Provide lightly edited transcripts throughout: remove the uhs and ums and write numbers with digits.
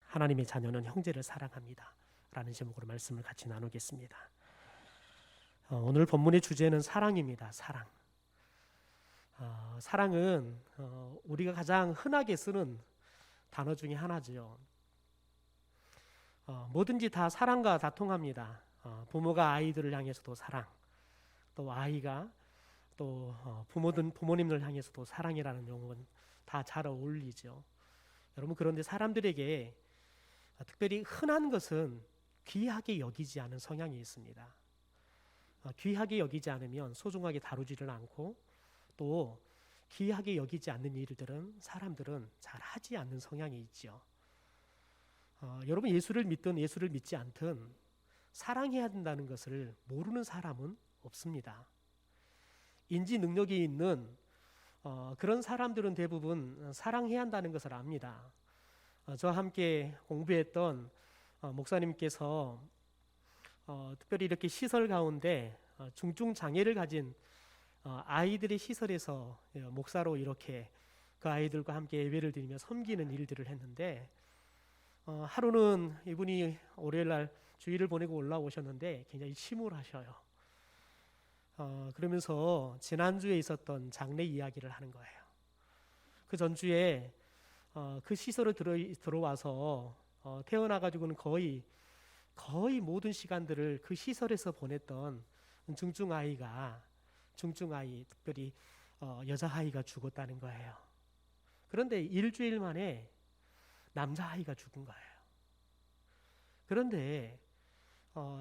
하나님의 자녀는 형제를 사랑합니다 라는 제목으로 말씀을 같이 나누겠습니다. 오늘 본문의 주제는 사랑입니다. 사랑. 사랑은 우리가 가장 흔하게 쓰는 단어 중에 하나죠. 뭐든지 다 사랑과 다 통합니다. 부모가 아이들을 향해서도 사랑, 또 아이가 또 부모님들 향해서도 사랑이라는 용어는 다 잘 어울리죠. 여러분, 그런데 사람들에게 특별히 흔한 것은 귀하게 여기지 않은 성향이 있습니다. 귀하게 여기지 않으면 소중하게 다루지를 않고, 또 귀하게 여기지 않는 일들은 사람들은 잘 하지 않는 성향이 있죠. 여러분, 예수를 믿든 예수를 믿지 않든 사랑해야 된다는 것을 모르는 사람은 없습니다. 인지 능력이 있는 그런 사람들은 대부분 사랑해야 한다는 것을 압니다. 저와 함께 공부했던 목사님께서 특별히 이렇게 시설 가운데 중증 장애를 가진 아이들의 시설에서 목사로 이렇게 그 아이들과 함께 예배를 드리며 섬기는 일들을 했는데, 하루는 이분이 월요일날 주일을 보내고 올라오셨는데 굉장히 침울하셔요. 그러면서 지난주에 있었던 장례 이야기를 하는 거예요. 그 전주에 그 시설에 들어와서 태어나가지고는 거의 모든 시간들을 그 시설에서 보냈던 중증아이, 특별히 여자아이가 죽었다는 거예요. 그런데 일주일 만에 남자아이가 죽은 거예요. 그런데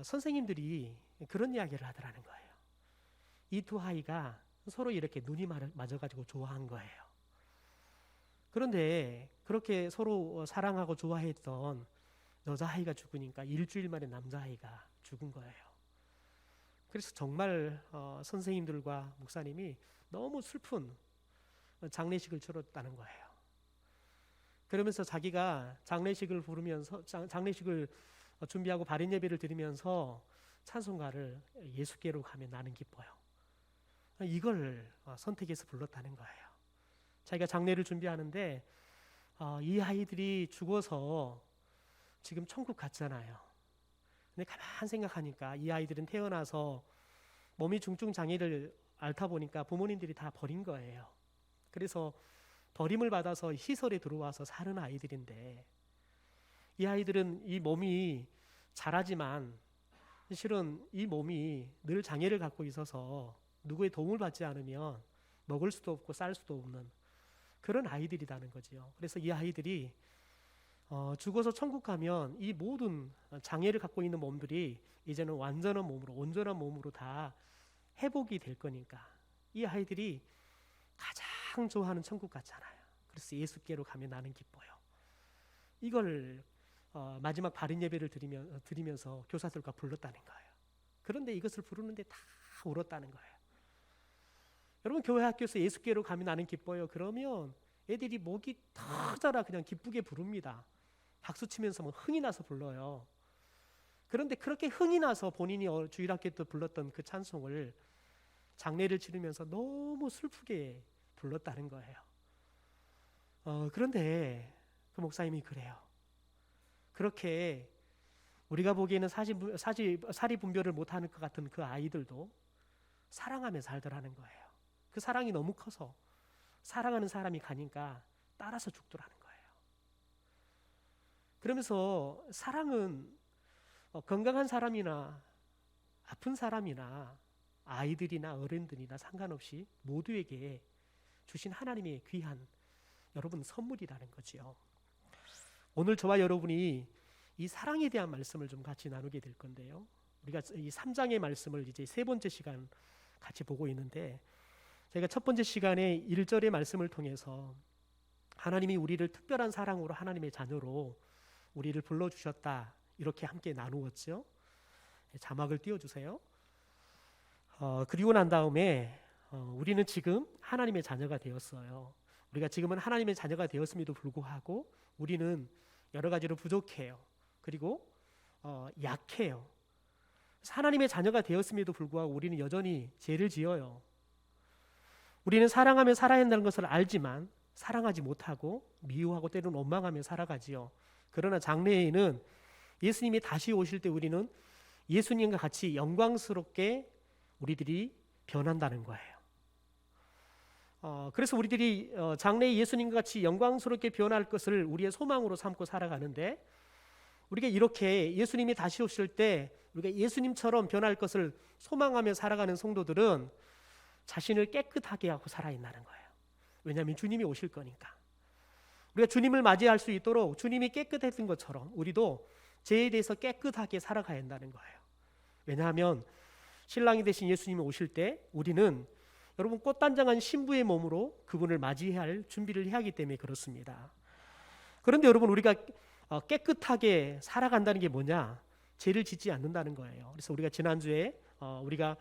선생님들이 그런 이야기를 하더라는 거예요. 이 두 아이가 서로 이렇게 눈이 맞아가지고 좋아한 거예요. 그런데 그렇게 서로 사랑하고 좋아했던 여자아이가 죽으니까 일주일 만에 남자아이가 죽은 거예요. 그래서 정말 선생님들과 목사님이 너무 슬픈 장례식을 치렀다는 거예요. 그러면서 자기가 장례식을 준비하고 발인 예배를 드리면서 찬송가를 예수께로 가면 나는 기뻐요, 이걸 선택해서 불렀다는 거예요. 자기가 장례를 준비하는데 이 아이들이 죽어서 지금 천국 갔잖아요. 근데 가만 생각하니까 이 아이들은 태어나서 몸이 중증 장애를 앓다 보니까 부모님들이 다 버린 거예요. 그래서 버림을 받아서 시설에 들어와서 사는 아이들인데, 이 아이들은 이 몸이 자라지만 실은 이 몸이 늘 장애를 갖고 있어서 누구의 도움을 받지 않으면 먹을 수도 없고 쌀 수도 없는 그런 아이들이라는 거지요. 그래서 이 아이들이 죽어서 천국 가면 이 모든 장애를 갖고 있는 몸들이 이제는 온전한 몸으로 다 회복이 될 거니까 이 아이들이 가장 좋아하는 천국 같잖아요. 그래서 예수께로 가면 나는 기뻐요, 이걸 마지막 발인 예배를 드리면서 교사들과 불렀다는 거예요. 그런데 이것을 부르는데 다 울었다는 거예요. 여러분, 교회 학교에서 예수께로 가면 나는 기뻐요 그러면 애들이 목이 터져라 그냥 기쁘게 부릅니다. 박수치면서 흥이 나서 불러요. 그런데 그렇게 흥이 나서 본인이 주일학교 때 불렀던 그 찬송을 장례를 치르면서 너무 슬프게 불렀다는 거예요. 그런데 그 목사님이 그래요. 그렇게 우리가 보기에는 사리 분별을 못하는 것 같은 그 아이들도 사랑하며 살더라는 거예요. 그 사랑이 너무 커서 사랑하는 사람이 가니까 따라서 죽더라는 거예요. 그러면서 사랑은 건강한 사람이나 아픈 사람이나 아이들이나 어른들이나 상관없이 모두에게 주신 하나님의 귀한 여러분 선물이라는 거지요. 오늘 저와 여러분이 이 사랑에 대한 말씀을 좀 같이 나누게 될 건데요. 우리가 이 3장의 말씀을 이제 세 번째 시간 같이 보고 있는데, 저희가 첫 번째 시간에 1절의 말씀을 통해서 하나님이 우리를 특별한 사랑으로 하나님의 자녀로 우리를 불러주셨다 이렇게 함께 나누었죠. 자막을 띄워주세요. 그리고 난 다음에 우리는 지금 하나님의 자녀가 되었어요. 우리가 지금은 하나님의 자녀가 되었음에도 불구하고 우리는 여러 가지로 부족해요. 그리고 약해요. 하나님의 자녀가 되었음에도 불구하고 우리는 여전히 죄를 지어요. 우리는 사랑하며 살아야 한다는 것을 알지만 사랑하지 못하고 미워하고 때로는 원망하며 살아가지요. 그러나 장래에는 예수님이 다시 오실 때 우리는 예수님과 같이 영광스럽게 우리들이 변한다는 거예요. 그래서 우리들이 장래에 예수님과 같이 영광스럽게 변할 것을 우리의 소망으로 삼고 살아가는데, 우리가 이렇게 예수님이 다시 오실 때 우리가 예수님처럼 변할 것을 소망하며 살아가는 성도들은 자신을 깨끗하게 하고 살아있다는 거예요. 왜냐하면 주님이 오실 거니까. 우리가 주님을 맞이할 수 있도록 주님이 깨끗했던 것처럼 우리도 죄에 대해서 깨끗하게 살아가야 한다는 거예요. 왜냐하면 신랑이 되신 예수님이 오실 때 우리는 여러분 꽃단장한 신부의 몸으로 그분을 맞이해야 할 준비를 해야 하기 때문에 그렇습니다. 그런데 여러분, 우리가 깨끗하게 살아간다는 게 뭐냐? 죄를 짓지 않는다는 거예요. 그래서 우리가 지난주에 우리가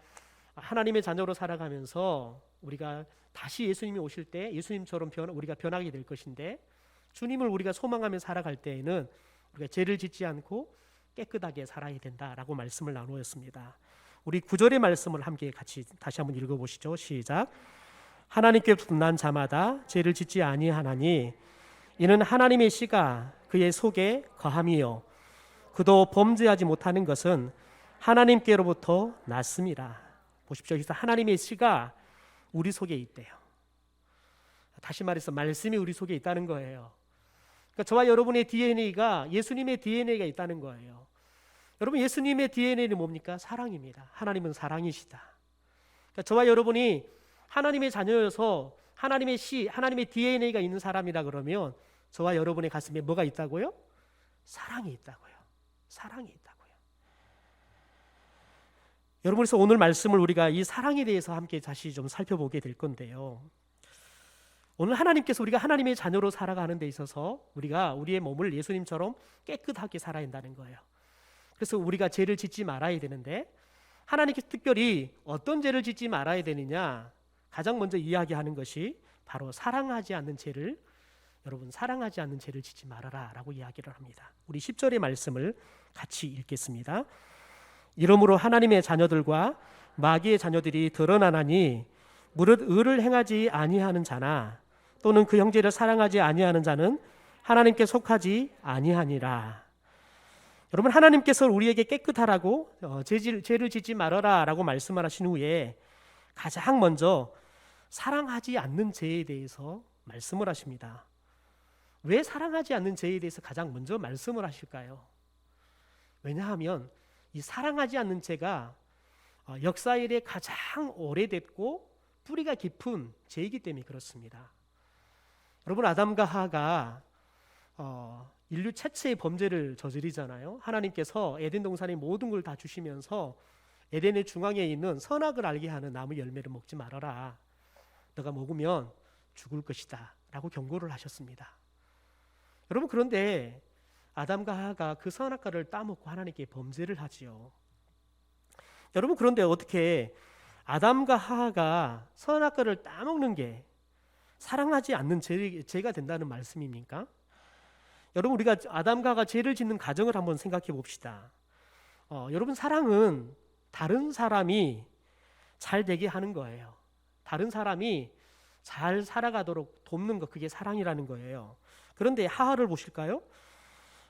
하나님의 자녀로 살아가면서 우리가 다시 예수님이 오실 때 예수님처럼 우리가 변하게 될 것인데, 주님을 우리가 소망하며 살아갈 때에는 우리가 죄를 짓지 않고 깨끗하게 살아야 된다라고 말씀을 나누었습니다. 우리 9절의 말씀을 함께 같이 다시 한번 읽어보시죠. 시작. 하나님께로부터 난 자마다 죄를 짓지 아니하나니 이는 하나님의 씨가 그의 속에 거함이요 그도 범죄하지 못하는 것은 하나님께로부터 났습니다. 보십시오. 여기서 하나님의 씨가 우리 속에 있대요. 다시 말해서 말씀이 우리 속에 있다는 거예요. 그러니까 저와 여러분의 DNA가 예수님의 DNA가 있다는 거예요. 여러분, 예수님의 DNA는 뭡니까? 사랑입니다. 하나님은 사랑이시다. 그러니까 저와 여러분이 하나님의 자녀여서 하나님의 씨, 하나님의 DNA가 있는 사람이라 그러면 저와 여러분의 가슴에 뭐가 있다고요? 사랑이 있다고요. 사랑이 있다고요. 여러분, 그래서 오늘 말씀을 우리가 이 사랑에 대해서 함께 다시 좀 살펴보게 될 건데요. 오늘 하나님께서 우리가 하나님의 자녀로 살아가는 데 있어서 우리가 우리의 몸을 예수님처럼 깨끗하게 살아야 한다는 거예요. 그래서 우리가 죄를 짓지 말아야 되는데, 하나님께서 특별히 어떤 죄를 짓지 말아야 되느냐, 가장 먼저 이야기하는 것이 바로 사랑하지 않는 죄를, 여러분 사랑하지 않는 죄를 짓지 말아라 라고 이야기를 합니다. 우리 10절의 말씀을 같이 읽겠습니다. 이러므로 하나님의 자녀들과 마귀의 자녀들이 드러나나니 무릇 의를 행하지 아니하는 자나 또는 그 형제를 사랑하지 아니하는 자는 하나님께 속하지 아니하니라. 여러분, 하나님께서 우리에게 깨끗하라고 죄를 짓지 말아라 라고 말씀을 하신 후에 가장 먼저 사랑하지 않는 죄에 대해서 말씀을 하십니다. 왜 사랑하지 않는 죄에 대해서 가장 먼저 말씀을 하실까요? 왜냐하면 이 사랑하지 않는 죄가 역사 이래 가장 오래됐고 뿌리가 깊은 죄이기 때문에 그렇습니다. 여러분, 아담과 하와가 인류 최초의 범죄를 저지르잖아요. 하나님께서 에덴 동산의 모든 걸 다 주시면서 에덴의 중앙에 있는 선악을 알게 하는 나무 열매를 먹지 말아라. 너가 먹으면 죽을 것이다 라고 경고를 하셨습니다. 여러분, 그런데 아담과 하와가 그 선악과를 따먹고 하나님께 범죄를 하지요. 여러분, 그런데 어떻게 아담과 하와가 선악과를 따먹는 게 사랑하지 않는 죄가 된다는 말씀입니까? 여러분, 우리가 아담과 하와가 죄를 짓는 과정을 한번 생각해 봅시다. 여러분, 사랑은 다른 사람이 잘 되게 하는 거예요. 다른 사람이 잘 살아가도록 돕는 것, 그게 사랑이라는 거예요. 그런데 하와를 보실까요?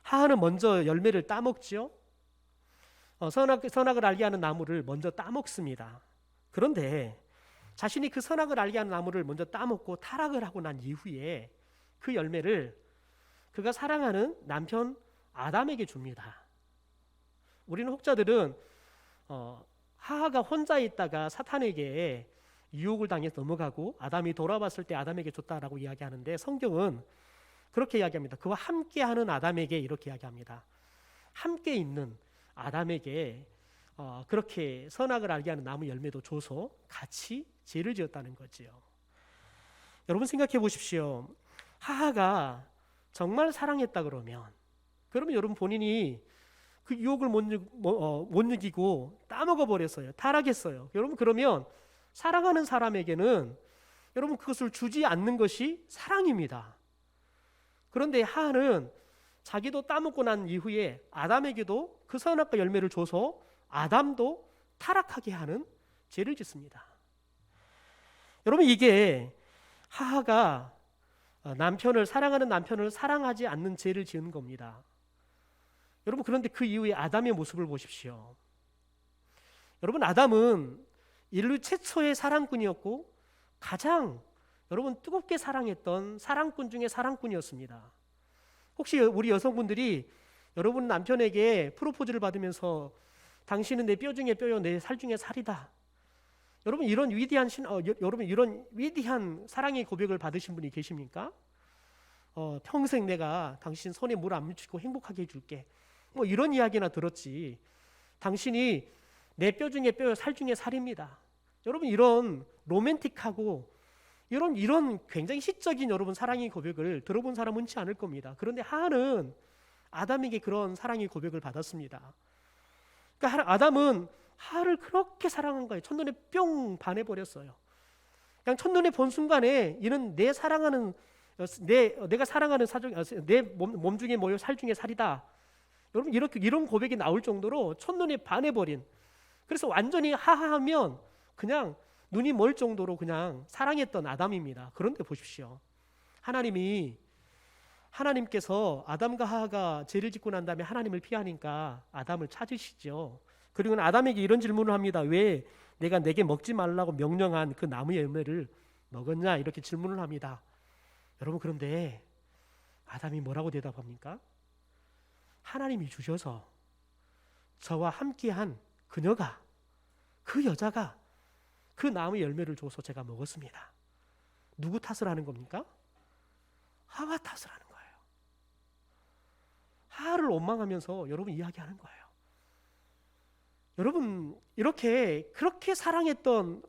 하와는 먼저 열매를 따먹죠. 선악을 알게 하는 나무를 먼저 따먹습니다. 그런데 자신이 그 선악을 알게 하는 나무를 먼저 따먹고 타락을 하고 난 이후에 그 열매를 그가 사랑하는 남편 아담에게 줍니다. 우리는 혹자들은 하와가 혼자 있다가 사탄에게 유혹을 당해서 넘어가고 아담이 돌아왔을 때 아담에게 줬다라고 이야기하는데, 성경은 그렇게 이야기합니다. 그와 함께하는 아담에게 이렇게 이야기합니다. 함께 있는 아담에게 그렇게 선악을 알게 하는 나무 열매도 줘서 같이 죄를 지었다는 거지요. 여러분, 생각해 보십시오. 하하가 정말 사랑했다 그러면 여러분 본인이 그 유혹을 못 이기고 따먹어 버렸어요. 타락했어요. 여러분, 그러면 사랑하는 사람에게는 여러분 그것을 주지 않는 것이 사랑입니다. 그런데 하하는 자기도 따먹고 난 이후에 아담에게도 그 선악과 열매를 줘서 아담도 타락하게 하는 죄를 짓습니다. 여러분, 이게 하하가 사랑하는 남편을 사랑하지 않는 죄를 지은 겁니다. 여러분, 그런데 그 이후에 아담의 모습을 보십시오. 여러분, 아담은 인류 최초의 사랑꾼이었고 가장 여러분 뜨겁게 사랑했던 사랑꾼 중에 사랑꾼이었습니다. 혹시 우리 여성분들이 여러분 남편에게 프로포즈를 받으면서 당신은 내 뼈 중에 뼈요 내 살 중에 살이다, 여러분 이런 위대한 사랑의 고백을 받으신 분이 계십니까? 평생 내가 당신 손에 물 안 묻히고 행복하게 해줄게, 뭐 이런 이야기나 들었지, 당신이 내 뼈 중에 뼈요 살 중에 살입니다. 여러분, 이런 로맨틱하고 이런 굉장히 시적인 여러분 사랑의 고백을 들어본 사람은 흔치 않을 겁니다. 그런데 하하는 아담에게 그런 사랑의 고백을 받았습니다. 그러니까 아담은 하하를 그렇게 사랑한 거예요. 첫눈에 뿅 반해버렸어요. 그냥 첫눈에 본 순간에 이는 내가 사랑하는 내 몸 중에 뭐요 살 중에 살이다. 여러분, 이런 고백이 나올 정도로 첫눈에 반해버린, 그래서 완전히 하하하면 그냥 눈이 멀 정도로 그냥 사랑했던 아담입니다. 그런데 보십시오, 하나님께서 아담과 하하가 죄를 짓고 난 다음에 하나님을 피하니까 아담을 찾으시죠. 그리고 아담에게 이런 질문을 합니다. 왜 내가 내게 먹지 말라고 명령한 그 나무의 열매를 먹었냐, 이렇게 질문을 합니다. 여러분, 그런데 아담이 뭐라고 대답합니까? 하나님이 주셔서 저와 함께한 그녀가, 그 여자가 그 나무의 열매를 줘서 제가 먹었습니다. 누구 탓을 하는 겁니까? 하와 탓을 하는 거예요. 하를 원망하면서 여러분 이야기하는 거예요. 여러분, 그렇게 사랑했던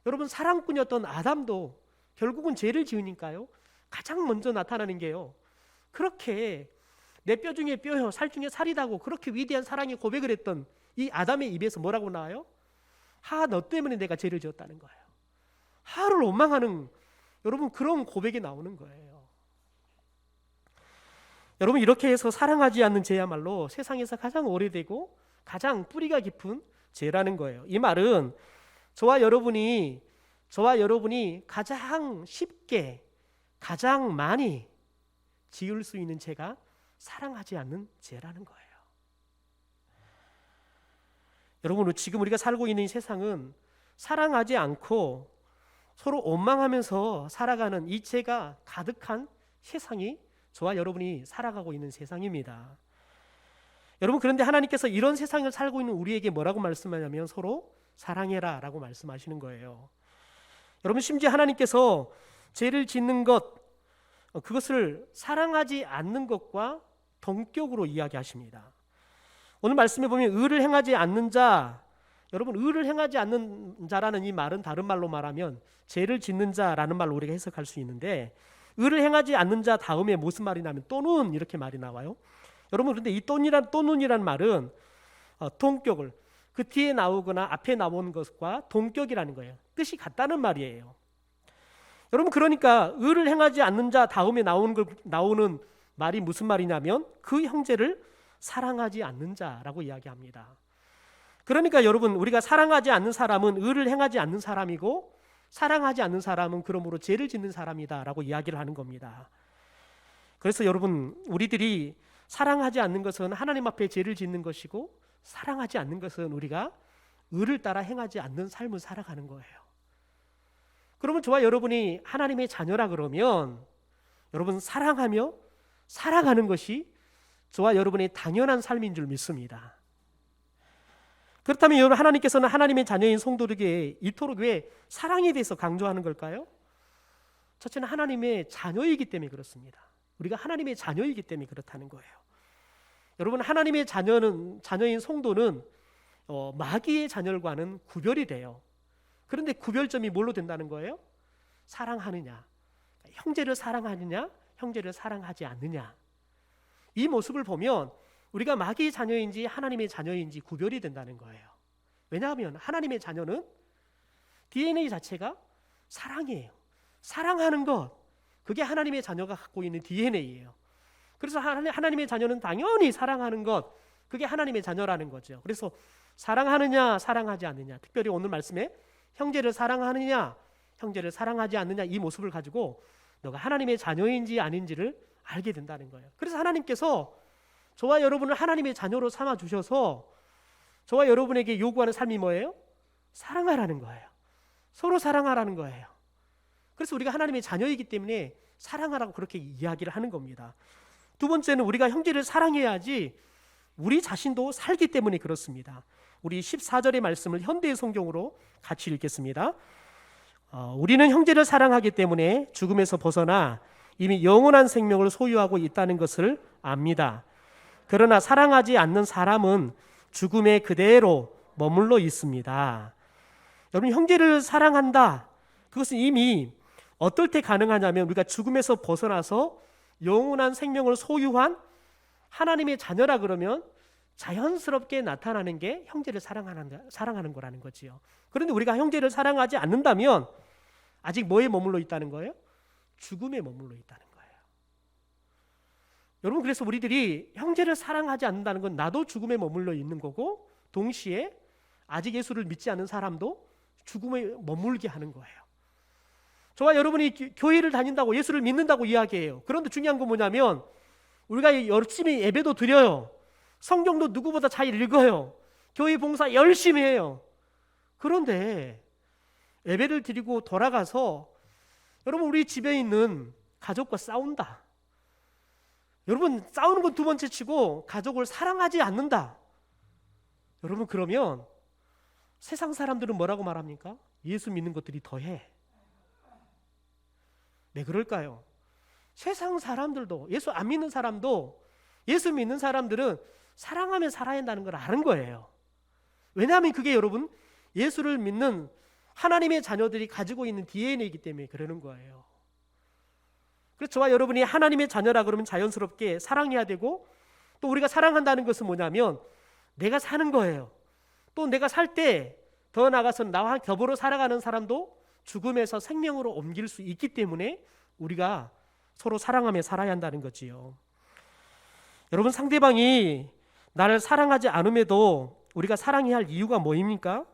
여러분 사랑꾼이었던 아담도 결국은 죄를 지으니까요, 가장 먼저 나타나는 게요, 그렇게 내 뼈 중에 뼈요 살 중에 살이다고 그렇게 위대한 사랑의 고백을 했던 이 아담의 입에서 뭐라고 나와요? 하하, 너 때문에 내가 죄를 지었다는 거예요. 하를 원망하는 여러분 그런 고백이 나오는 거예요. 여러분, 이렇게 해서 사랑하지 않는 죄야말로 세상에서 가장 오래되고 가장 뿌리가 깊은 죄라는 거예요. 이 말은 저와 여러분이 가장 쉽게 가장 많이 지을 수 있는 죄가 사랑하지 않는 죄라는 거예요. 여러분, 지금 우리가 살고 있는 이 세상은 사랑하지 않고 서로 원망하면서 살아가는 이 죄가 가득한 세상이 저와 여러분이 살아가고 있는 세상입니다. 여러분, 그런데 하나님께서 이런 세상을 살고 있는 우리에게 뭐라고 말씀하냐면 서로 사랑해라 라고 말씀하시는 거예요. 여러분, 심지어 하나님께서 죄를 짓는 것, 그것을 사랑하지 않는 것과 동격으로 이야기하십니다. 오늘 말씀에 보면 의를 행하지 않는 자, 여러분 의를 행하지 않는 자라는 이 말은 다른 말로 말하면 죄를 짓는 자라는 말로 우리가 해석할 수 있는데, 의를 행하지 않는 자 다음에 무슨 말이 나면 또는 이렇게 말이 나와요. 여러분, 그런데 이 또는이란 말은 동격을 그 뒤에 나오거나 앞에 나오는 것과 동격이라는 거예요. 뜻이 같다는 말이에요. 여러분, 그러니까 의를 행하지 않는 자 다음에 나오는 말이 무슨 말이냐면 그 형제를 사랑하지 않는 자라고 이야기합니다. 그러니까 여러분, 우리가 사랑하지 않는 사람은 의를 행하지 않는 사람이고 사랑하지 않는 사람은 그러므로 죄를 짓는 사람이다라고 이야기를 하는 겁니다. 그래서 여러분, 우리들이 사랑하지 않는 것은 하나님 앞에 죄를 짓는 것이고 사랑하지 않는 것은 우리가 의를 따라 행하지 않는 삶을 살아가는 거예요. 그러면 저와 여러분이 하나님의 자녀라 그러면 여러분 사랑하며 살아가는 것이 저와 여러분의 당연한 삶인 줄 믿습니다. 그렇다면 여러분, 하나님께서는 하나님의 자녀인 성도들에게 이토록 왜 사랑에 대해서 강조하는 걸까요? 첫째는 하나님의 자녀이기 때문에 그렇습니다. 우리가 하나님의 자녀이기 때문에 그렇다는 거예요. 여러분, 하나님의 자녀인 성도는 마귀의 자녀과는 구별이 돼요. 그런데 구별점이 뭘로 된다는 거예요? 사랑하느냐, 형제를 사랑하느냐, 형제를 사랑하지 않느냐. 이 모습을 보면 우리가 마귀의 자녀인지 하나님의 자녀인지 구별이 된다는 거예요. 왜냐하면 하나님의 자녀는 DNA 자체가 사랑이에요. 사랑하는 것, 그게 하나님의 자녀가 갖고 있는 DNA예요. 그래서 하나님의 자녀는 당연히 사랑하는 것, 그게 하나님의 자녀라는 거죠. 그래서 사랑하느냐 사랑하지 않느냐, 특별히 오늘 말씀에 형제를 사랑하느냐 형제를 사랑하지 않느냐, 이 모습을 가지고 너가 하나님의 자녀인지 아닌지를 알게 된다는 거예요. 그래서 하나님께서 저와 여러분을 하나님의 자녀로 삼아 주셔서 저와 여러분에게 요구하는 삶이 뭐예요? 사랑하라는 거예요. 서로 사랑하라는 거예요. 그래서 우리가 하나님의 자녀이기 때문에 사랑하라고 그렇게 이야기를 하는 겁니다. 두 번째는 우리가 형제를 사랑해야지 우리 자신도 살기 때문에 그렇습니다. 우리 14절의 말씀을 현대의 성경으로 같이 읽겠습니다. 우리는 형제를 사랑하기 때문에 죽음에서 벗어나 이미 영원한 생명을 소유하고 있다는 것을 압니다. 그러나 사랑하지 않는 사람은 죽음에 그대로 머물러 있습니다. 여러분, 형제를 사랑한다. 그것은 이미 어떨 때 가능하냐면 우리가 죽음에서 벗어나서 영원한 생명을 소유한 하나님의 자녀라 그러면 자연스럽게 나타나는 게 형제를 사랑하는 거라는 거지요. 그런데 우리가 형제를 사랑하지 않는다면 아직 뭐에 머물러 있다는 거예요? 죽음에 머물러 있다는 거예요. 여러분, 그래서 우리들이 형제를 사랑하지 않는다는 건 나도 죽음에 머물러 있는 거고 동시에 아직 예수를 믿지 않는 사람도 죽음에 머물게 하는 거예요. 저와 여러분이 교회를 다닌다고 예수를 믿는다고 이야기해요. 그런데 중요한 건 뭐냐면 우리가 열심히 예배도 드려요. 성경도 누구보다 잘 읽어요. 교회 봉사 열심히 해요. 그런데 예배를 드리고 돌아가서 여러분, 우리 집에 있는 가족과 싸운다. 여러분, 싸우는 건 두 번째 치고 가족을 사랑하지 않는다. 여러분, 그러면 세상 사람들은 뭐라고 말합니까? 예수 믿는 것들이 더해. 왜 그럴까요? 세상 사람들도, 예수 안 믿는 사람도, 예수 믿는 사람들은 사랑하며 살아야 한다는 걸 아는 거예요. 왜냐하면 그게 여러분 예수를 믿는 하나님의 자녀들이 가지고 있는 DNA이기 때문에 그러는 거예요. 그래서 저와 여러분이 하나님의 자녀라 그러면 자연스럽게 사랑해야 되고, 또 우리가 사랑한다는 것은 뭐냐면 내가 사는 거예요. 또 내가 살 때 더 나아가서 나와 더불어 살아가는 사람도 죽음에서 생명으로 옮길 수 있기 때문에 우리가 서로 사랑하며 살아야 한다는 거지요. 여러분, 상대방이 나를 사랑하지 않음에도 우리가 사랑해야 할 이유가 뭐입니까?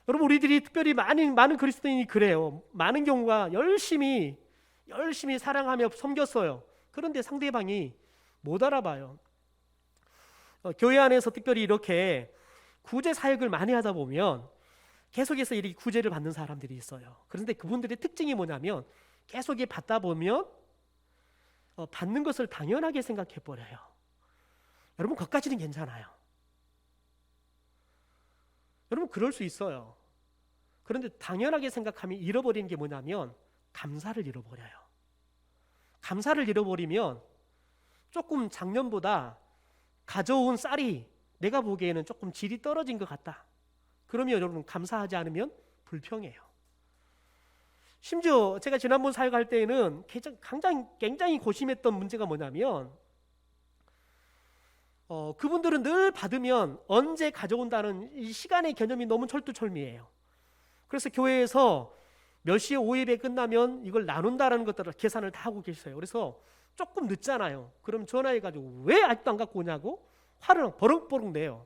여러분, 우리들이 특별히 많은 그리스도인이 그래요. 많은 경우가 열심히 사랑하며 섬겼어요. 그런데 상대방이 못 알아봐요. 교회 안에서 특별히 이렇게 구제 사역을 많이 하다 보면 계속해서 이렇게 구제를 받는 사람들이 있어요. 그런데 그분들의 특징이 뭐냐면 계속 받다 보면 받는 것을 당연하게 생각해 버려요. 여러분, 그것까지는 괜찮아요. 여러분, 그럴 수 있어요. 그런데 당연하게 생각하면 잃어버리는 게 뭐냐면 감사를 잃어버려요. 감사를 잃어버리면 조금 작년보다 가져온 쌀이 내가 보기에는 조금 질이 떨어진 것 같다. 그러면 여러분, 감사하지 않으면 불평해요. 심지어 제가 지난번 사역할 때에는 굉장히 고심했던 문제가 뭐냐면 그분들은 늘 받으면 언제 가져온다는 이 시간의 개념이 너무 철두철미해요. 그래서 교회에서 몇 시에 오예배 끝나면 이걸 나눈다라는 것들을 계산을 다 하고 계세요. 그래서 조금 늦잖아요. 그럼 전화해가지고 왜 아직도 안 갖고 오냐고 화를 버럭버럭 내요.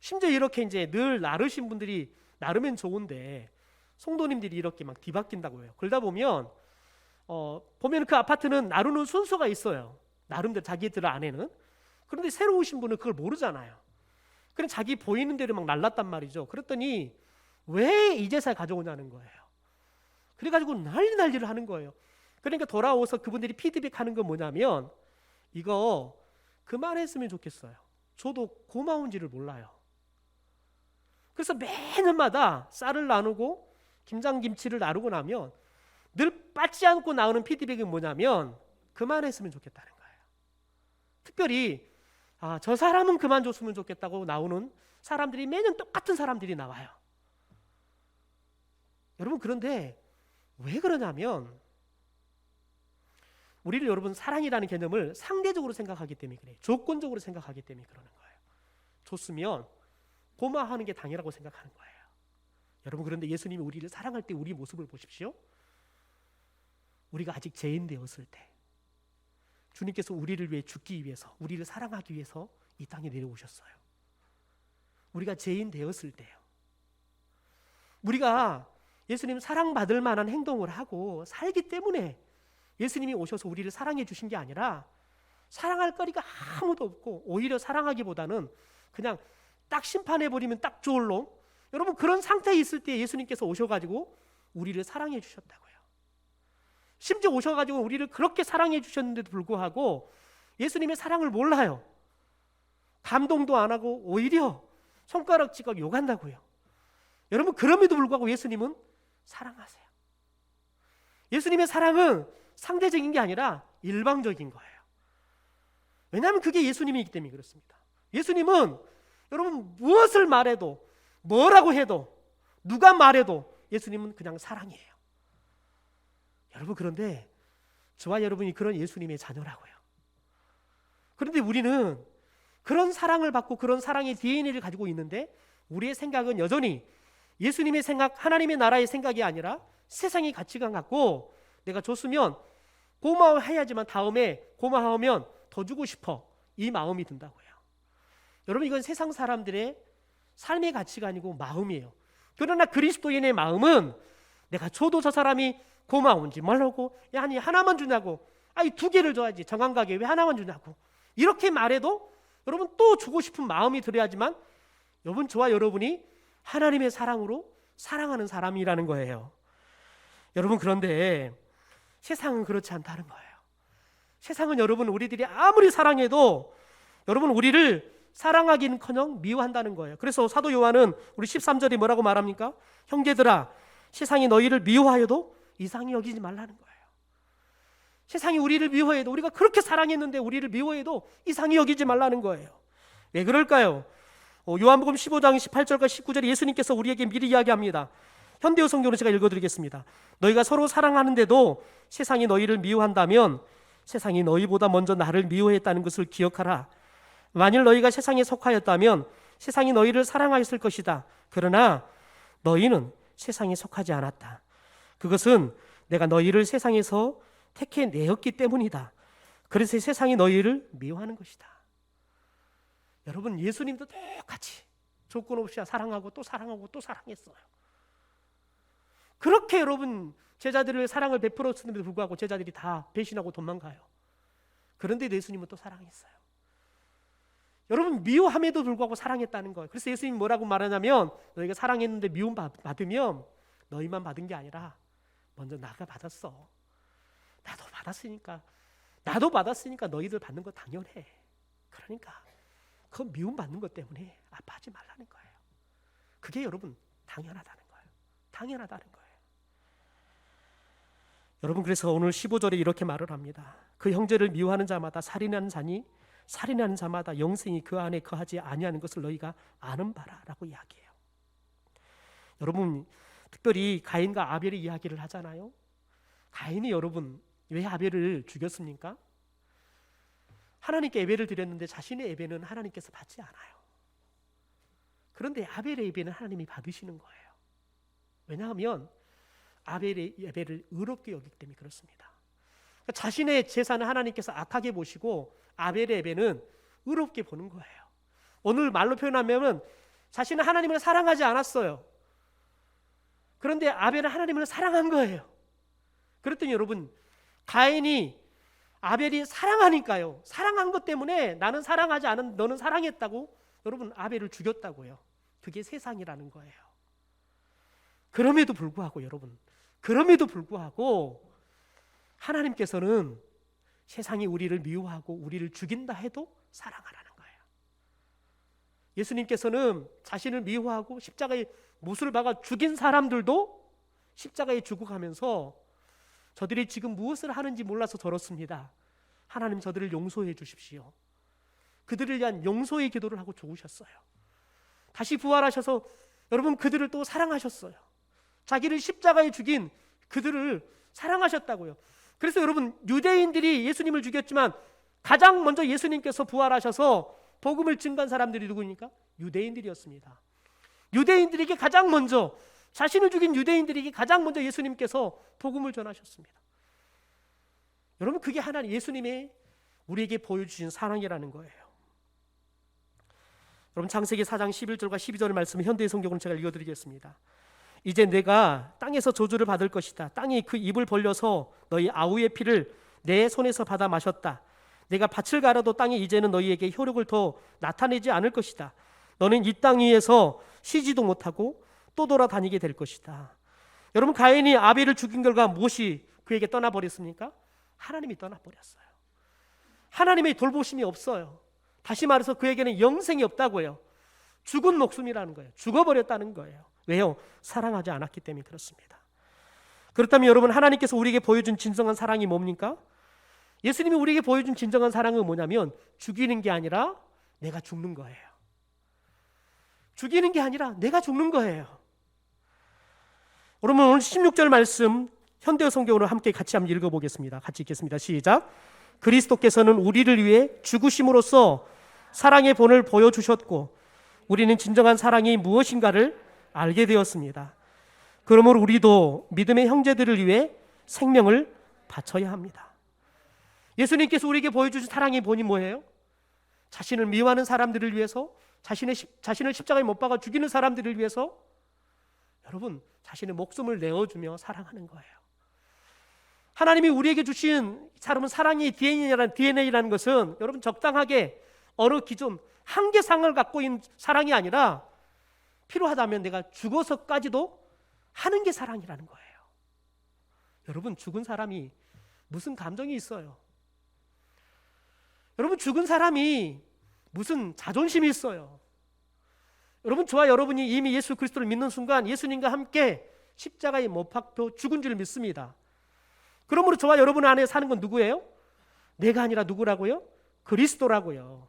심지어 이렇게 이제 늘 나르신 분들이 나르면 좋은데 성도님들이 이렇게 막 뒤바뀐다고 해요. 그러다 보면 보면 그 아파트는 나르는 순서가 있어요. 나름대로 자기들 안에는. 그런데 새로 오신 분은 그걸 모르잖아요. 그럼 자기 보이는 대로 막 날랐단 말이죠. 그랬더니 왜 이제서야 가져오냐는 거예요. 그래가지고 난리를 하는 거예요. 그러니까 돌아오서 그분들이 피드백하는 건 뭐냐면 이거 그만했으면 좋겠어요. 저도 고마운지를 몰라요. 그래서 매년마다 쌀을 나누고 김장김치를 나누고 나면 늘 빠지 않고 나오는 피드백은 뭐냐면 그만했으면 좋겠다는 거예요. 특별히 저 사람은 그만뒀으면 좋겠다고 나오는 사람들이 매년 똑같은 사람들이 나와요. 여러분, 그런데 왜 그러냐면 우리를 여러분 사랑이라는 개념을 상대적으로 생각하기 때문에 그래요. 조건적으로 생각하기 때문에 그러는 거예요. 줬으면 고마워하는 게 당연하고 생각하는 거예요. 여러분, 그런데 예수님이 우리를 사랑할 때 우리 모습을 보십시오. 우리가 아직 죄인 되었을 때 주님께서 우리를 위해 죽기 위해서, 우리를 사랑하기 위해서 이 땅에 내려오셨어요. 우리가 죄인 되었을 때요. 우리가 예수님 사랑받을 만한 행동을 하고 살기 때문에 예수님이 오셔서 우리를 사랑해 주신 게 아니라 사랑할 거리가 아무도 없고 오히려 사랑하기보다는 그냥 딱 심판해버리면 딱 좋을 놈, 여러분 그런 상태에 있을 때 예수님께서 오셔가지고 우리를 사랑해 주셨다고요. 심지어 오셔가지고 우리를 그렇게 사랑해 주셨는데도 불구하고 예수님의 사랑을 몰라요. 감동도 안 하고 오히려 손가락 찍어 욕한다고요. 여러분 그럼에도 불구하고 예수님은 사랑하세요. 예수님의 사랑은 상대적인 게 아니라 일방적인 거예요. 왜냐하면 그게 예수님이기 때문에 그렇습니다. 예수님은 여러분 무엇을 말해도 뭐라고 해도 누가 말해도 예수님은 그냥 사랑이에요. 여러분 그런데 저와 여러분이 그런 예수님의 자녀라고요. 그런데 우리는 그런 사랑을 받고 그런 사랑의 DNA를 가지고 있는데 우리의 생각은 여전히 예수님의 생각, 하나님의 나라의 생각이 아니라 세상의 가치관 갖고 내가 줬으면 고마워해야지만 다음에 고마워하면 더 주고 싶어, 이 마음이 든다고요. 여러분 이건 세상 사람들의 삶의 가치관이고 마음이에요. 그러나 그리스도인의 마음은 내가 줘도 저 사람이 고마운지 말라고, 아니 하나만 주냐고, 아니 2개를 줘야지, 정한가게 왜 하나만 주냐고, 이렇게 말해도 여러분 또 주고 싶은 마음이 들어야지만 여러분 저와 여러분이 하나님의 사랑으로 사랑하는 사람이라는 거예요. 여러분 그런데 세상은 그렇지 않다는 거예요. 세상은 여러분 우리들이 아무리 사랑해도 여러분 우리를 사랑하기는커녕 미워한다는 거예요. 그래서 사도 요한은 우리 13절이 뭐라고 말합니까? 형제들아 세상이 너희를 미워하여도 이상히 여기지 말라는 거예요. 세상이 우리를 미워해도, 우리가 그렇게 사랑했는데 우리를 미워해도 이상히 여기지 말라는 거예요. 왜 그럴까요? 요한복음 15장 18절과 19절에 예수님께서 우리에게 미리 이야기합니다. 현대어 성경으로 제가 읽어드리겠습니다. 너희가 서로 사랑하는데도 세상이 너희를 미워한다면 세상이 너희보다 먼저 나를 미워했다는 것을 기억하라. 만일 너희가 세상에 속하였다면 세상이 너희를 사랑하였을 것이다. 그러나 너희는 세상에 속하지 않았다. 그것은 내가 너희를 세상에서 택해 내었기 때문이다. 그래서 세상이 너희를 미워하는 것이다. 여러분 예수님도 똑같이 조건 없이 사랑하고 또 사랑하고 또 사랑했어요. 그렇게 여러분 제자들을 사랑을 베풀었음에도 불구하고 제자들이 다 배신하고 도망가요. 그런데 예수님은 또 사랑했어요. 여러분 미워함에도 불구하고 사랑했다는 거예요. 그래서 예수님이 뭐라고 말하냐면 너희가 사랑했는데 미움 받으면 너희만 받은 게 아니라 먼저 나가 받았어. 나도 받았으니까 너희들 받는 거 당연해. 그러니까 그 미움 받는 것 때문에 아파하지 말라는 거예요. 그게 여러분 당연하다는 거예요. 당연하다는 거예요. 여러분 그래서 오늘 15절에 이렇게 말을 합니다. 그 형제를 미워하는 자마다 살인하는 자니 살인하는 자마다 영생이 그 안에 거하지 아니하는 것을 너희가 아는 바라라고 이야기해요. 여러분 특별히 가인과 아벨의 이야기를 하잖아요. 가인이 여러분 왜 아벨을 죽였습니까? 하나님께 예배를 드렸는데 자신의 예배는 하나님께서 받지 않아요. 그런데 아벨의 예배는 하나님이 받으시는 거예요. 왜냐하면 아벨의 예배를 의롭게 여기기 때문에 그렇습니다. 그러니까 자신의 제사는 하나님께서 악하게 보시고 아벨의 예배는 의롭게 보는 거예요. 오늘 말로 표현하면 자신은 하나님을 사랑하지 않았어요. 그런데 아벨은 하나님을 사랑한 거예요. 그랬더니 여러분 가인이 아벨이 사랑하니까요. 사랑한 것 때문에 나는 사랑하지 않은 너는 사랑했다고 여러분 아벨을 죽였다고요. 그게 세상이라는 거예요. 그럼에도 불구하고 여러분, 그럼에도 불구하고 하나님께서는 세상이 우리를 미워하고 우리를 죽인다 해도 사랑하라는 거예요. 예수님께서는 자신을 미워하고 십자가에 못을 박아 죽인 사람들도 십자가에 죽어가면서 저들이 지금 무엇을 하는지 몰라서 저렇습니다. 하나님 저들을 용서해 주십시오. 그들을 위한 용서의 기도를 하고 죽으셨어요. 다시 부활하셔서 여러분 그들을 또 사랑하셨어요. 자기를 십자가에 죽인 그들을 사랑하셨다고요. 그래서 여러분 유대인들이 예수님을 죽였지만 가장 먼저 예수님께서 부활하셔서 복음을 증거한 사람들이 누구입니까? 유대인들이었습니다. 유대인들에게 가장 먼저 자신을 죽인 유대인들에게 가장 먼저 예수님께서 복음을 전하셨습니다. 여러분 그게 하나님 예수님의 우리에게 보여주신 사랑이라는 거예요. 여러분 창세기 4장 11절과 12절의 말씀을 현대의 성경으로 제가 읽어드리겠습니다. 이제 내가 땅에서 저주를 받을 것이다. 땅이 그 입을 벌려서 너희 아우의 피를 내 손에서 받아 마셨다. 내가 밭을 갈아도 땅이 이제는 너희에게 효력을 더 나타내지 않을 것이다. 너는 이 땅 위에서 쉬지도 못하고 또 돌아다니게 될 것이다. 여러분, 가인이 아벨을 죽인 결과 무엇이 그에게 떠나버렸습니까? 하나님이 떠나버렸어요. 하나님의 돌보심이 없어요. 다시 말해서 그에게는 영생이 없다고요. 죽은 목숨이라는 거예요. 죽어버렸다는 거예요. 왜요? 사랑하지 않았기 때문에 그렇습니다. 그렇다면 여러분, 하나님께서 우리에게 보여준 진정한 사랑이 뭡니까? 예수님이 우리에게 보여준 진정한 사랑은 뭐냐면 죽이는 게 아니라 내가 죽는 거예요. 죽이는 게 아니라 내가 죽는 거예요. 여러분, 오늘 16절 말씀 현대어 성경으로 함께 같이 한번 읽어보겠습니다. 같이 읽겠습니다. 시작. 그리스도께서는 우리를 위해 죽으심으로써 사랑의 본을 보여주셨고 우리는 진정한 사랑이 무엇인가를 알게 되었습니다. 그러므로 우리도 믿음의 형제들을 위해 생명을 바쳐야 합니다. 예수님께서 우리에게 보여주신 사랑의 본이 뭐예요? 자신을 미워하는 사람들을 위해서, 자신을 십자가에 못 박아 죽이는 사람들을 위해서 여러분 자신의 목숨을 내어주며 사랑하는 거예요. 하나님이 우리에게 주신 사랑의 DNA라는 것은 여러분 적당하게 어느 기존 한계상을 갖고 있는 사랑이 아니라 필요하다면 내가 죽어서까지도 하는 게 사랑이라는 거예요. 여러분, 죽은 사람이 무슨 감정이 있어요? 여러분, 죽은 사람이 무슨 자존심이 있어요? 여러분, 저와 여러분이 이미 예수 그리스도를 믿는 순간 예수님과 함께 십자가에 못 박혀 죽은 줄 믿습니다. 그러므로 저와 여러분 안에 사는 건 누구예요? 내가 아니라 누구라고요? 그리스도라고요.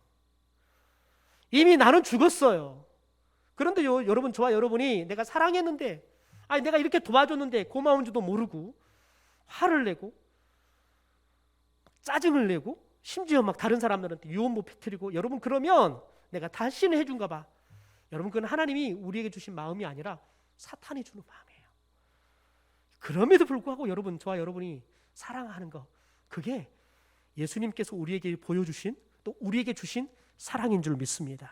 이미 나는 죽었어요. 그런데요, 여러분, 저와 여러분이 내가 사랑했는데, 내가 이렇게 도와줬는데 고마운 줄도 모르고 화를 내고 짜증을 내고 심지어 막 다른 사람들한테 유언도 퍼뜨리고, 여러분, 그러면 내가 다시는 해준가 봐. 여러분, 그건 하나님이 우리에게 주신 마음이 아니라 사탄이 주는 마음이에요. 그럼에도 불구하고 여러분, 저와 여러분이 사랑하는 거, 그게 예수님께서 우리에게 보여주신, 또 우리에게 주신 사랑인 줄 믿습니다.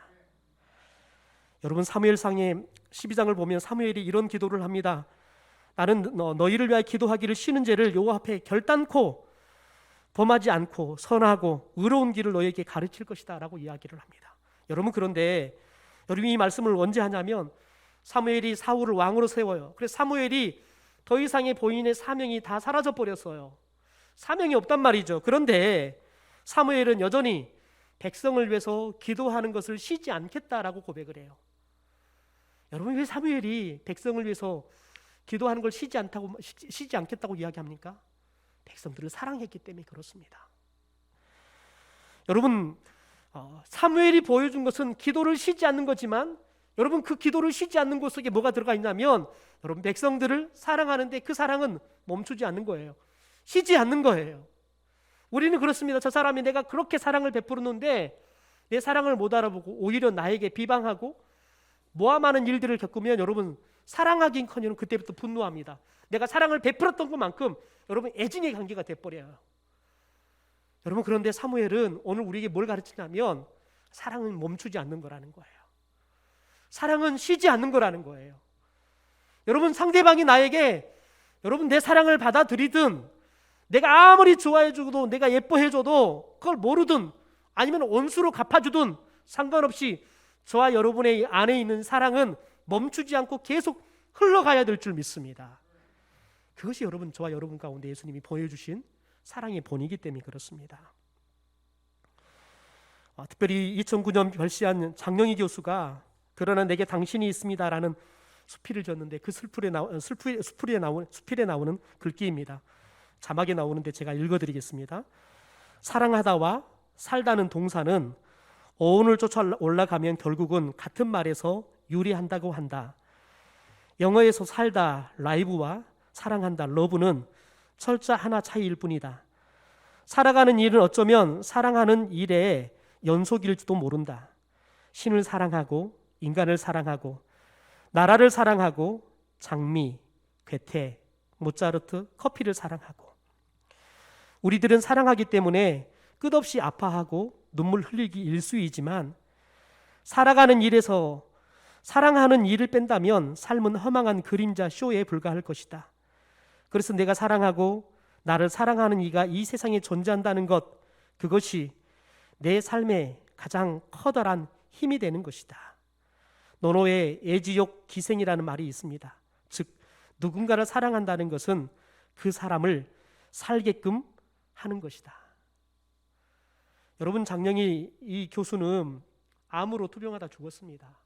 여러분, 사무엘상의 12장을 보면 사무엘이 이런 기도를 합니다. 나는 너희를 위하여 기도하기를 쉬는 죄를 여호와 앞에 결단코 범하지 않고 선하고 의로운 길을 너희에게 가르칠 것이다 라고 이야기를 합니다. 여러분, 그런데 여러분이 이 말씀을 언제 하냐면 사무엘이 사울을 왕으로 세워요. 그래서 사무엘이 더 이상의 본인의 사명이 다 사라져 버렸어요. 사명이 없단 말이죠. 그런데 사무엘은 여전히 백성을 위해서 기도하는 것을 쉬지 않겠다라고 고백을 해요. 여러분, 왜 사무엘이 백성을 위해서 기도하는 걸 쉬지 않겠다고 이야기합니까? 백성들을 사랑했기 때문에 그렇습니다. 여러분, 사무엘이 보여준 것은 기도를 쉬지 않는 거지만, 여러분, 그 기도를 쉬지 않는 것 속에 뭐가 들어가 있냐면, 여러분, 백성들을 사랑하는데 그 사랑은 멈추지 않는 거예요. 쉬지 않는 거예요. 우리는 그렇습니다. 저 사람이 내가 그렇게 사랑을 베푸는데 내 사랑을 못 알아보고 오히려 나에게 비방하고 모함하는 일들을 겪으면 여러분, 사랑하긴커녕 그때부터 분노합니다. 내가 사랑을 베풀었던 것만큼 여러분 애증의 관계가 돼버려요. 여러분, 그런데 사무엘은 오늘 우리에게 뭘 가르치냐면 사랑은 멈추지 않는 거라는 거예요. 사랑은 쉬지 않는 거라는 거예요. 여러분, 상대방이 나에게 여러분 내 사랑을 받아들이든 내가 아무리 좋아해주고도 내가 예뻐해줘도 그걸 모르든 아니면 원수로 갚아주든 상관없이 저와 여러분의 안에 있는 사랑은 멈추지 않고 계속 흘러가야 될 줄 믿습니다. 그것이 여러분, 저와 여러분 가운데 예수님이 보여주신 사랑의 본이기 때문에 그렇습니다. 특별히 2009년 별시한 장영희 교수가 그러나 내게 당신이 있습니다라는 수필을 졌는데 그 수필에 나오는 글귀입니다. 자막에 나오는데 제가 읽어드리겠습니다. 사랑하다와 살다는 동사는 어원을 쫓아 올라가면 결국은 같은 말에서 유래한다고 한다. 영어에서 살다, 라이브와 사랑한다, 러브는 철자 하나 차이일 뿐이다. 살아가는 일은 어쩌면 사랑하는 일의 연속일지도 모른다. 신을 사랑하고 인간을 사랑하고 나라를 사랑하고 장미, 괴테, 모차르트, 커피를 사랑하고 우리들은 사랑하기 때문에 끝없이 아파하고 눈물 흘리기 일쑤이지만 살아가는 일에서 사랑하는 이를 뺀다면 삶은 허망한 그림자 쇼에 불과할 것이다. 그래서 내가 사랑하고 나를 사랑하는 이가 이 세상에 존재한다는 것, 그것이 내 삶의 가장 커다란 힘이 되는 것이다. 논어에 애지욕 기생이라는 말이 있습니다. 즉 누군가를 사랑한다는 것은 그 사람을 살게끔 하는 것이다. 여러분, 장영희 이 교수는 암으로 투병하다 죽었습니다.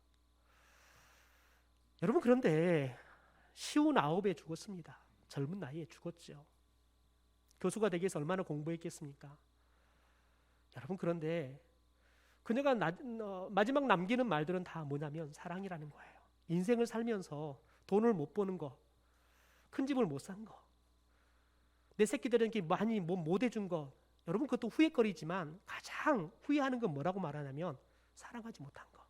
여러분, 그런데 59에 죽었습니다. 젊은 나이에 죽었죠. 교수가 되기 위해서 얼마나 공부했겠습니까? 여러분, 그런데 그녀가 마지막 남기는 말들은 다 뭐냐면 사랑이라는 거예요. 인생을 살면서 돈을 못 버는 거, 큰 집을 못 산 거, 내 새끼들에게 많이 못 해준 거, 여러분 그것도 후회거리지만 가장 후회하는 건 뭐라고 말하냐면 사랑하지 못한 거.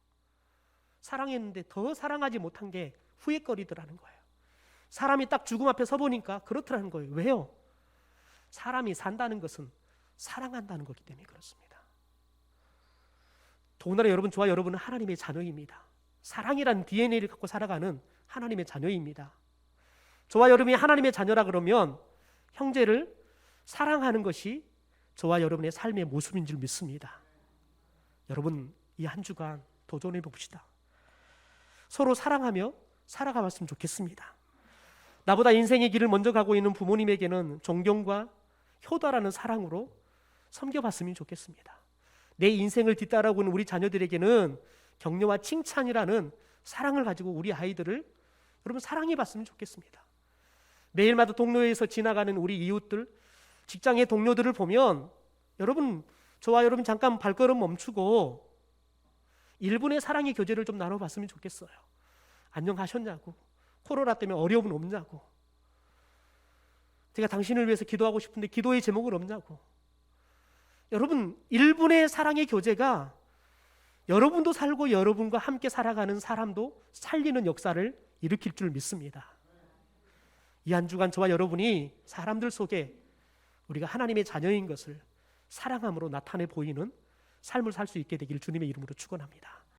사랑했는데 더 사랑하지 못한 게 후회거리더라는 거예요. 사람이 딱 죽음 앞에 서보니까 그렇더라는 거예요. 왜요? 사람이 산다는 것은 사랑한다는 거기 때문에 그렇습니다. 더군다나 여러분, 저와 여러분은 하나님의 자녀입니다. 사랑이라는 DNA를 갖고 살아가는 하나님의 자녀입니다. 저와 여러분이 하나님의 자녀라 그러면 형제를 사랑하는 것이 저와 여러분의 삶의 모습인 줄 믿습니다. 여러분, 이 한 주간 도전해 봅시다. 서로 사랑하며 살아가봤으면 좋겠습니다. 나보다 인생의 길을 먼저 가고 있는 부모님에게는 존경과 효도라는 사랑으로 섬겨봤으면 좋겠습니다. 내 인생을 뒤따라오고 있는 우리 자녀들에게는 격려와 칭찬이라는 사랑을 가지고 우리 아이들을 여러분 사랑해봤으면 좋겠습니다. 매일마다 동료에서 지나가는 우리 이웃들, 직장의 동료들을 보면 여러분, 저와 여러분 잠깐 발걸음 멈추고 1분의 사랑의 교제를 좀 나눠봤으면 좋겠어요. 안녕하셨냐고, 코로나 때문에 어려움은 없냐고, 제가 당신을 위해서 기도하고 싶은데 기도의 제목은 없냐고. 여러분, 1분의 사랑의 교제가 여러분도 살고 여러분과 함께 살아가는 사람도 살리는 역사를 일으킬 줄 믿습니다. 이 한 주간 저와 여러분이 사람들 속에 우리가 하나님의 자녀인 것을 사랑함으로 나타내 보이는 삶을 살 수 있게 되기를 주님의 이름으로 축원합니다.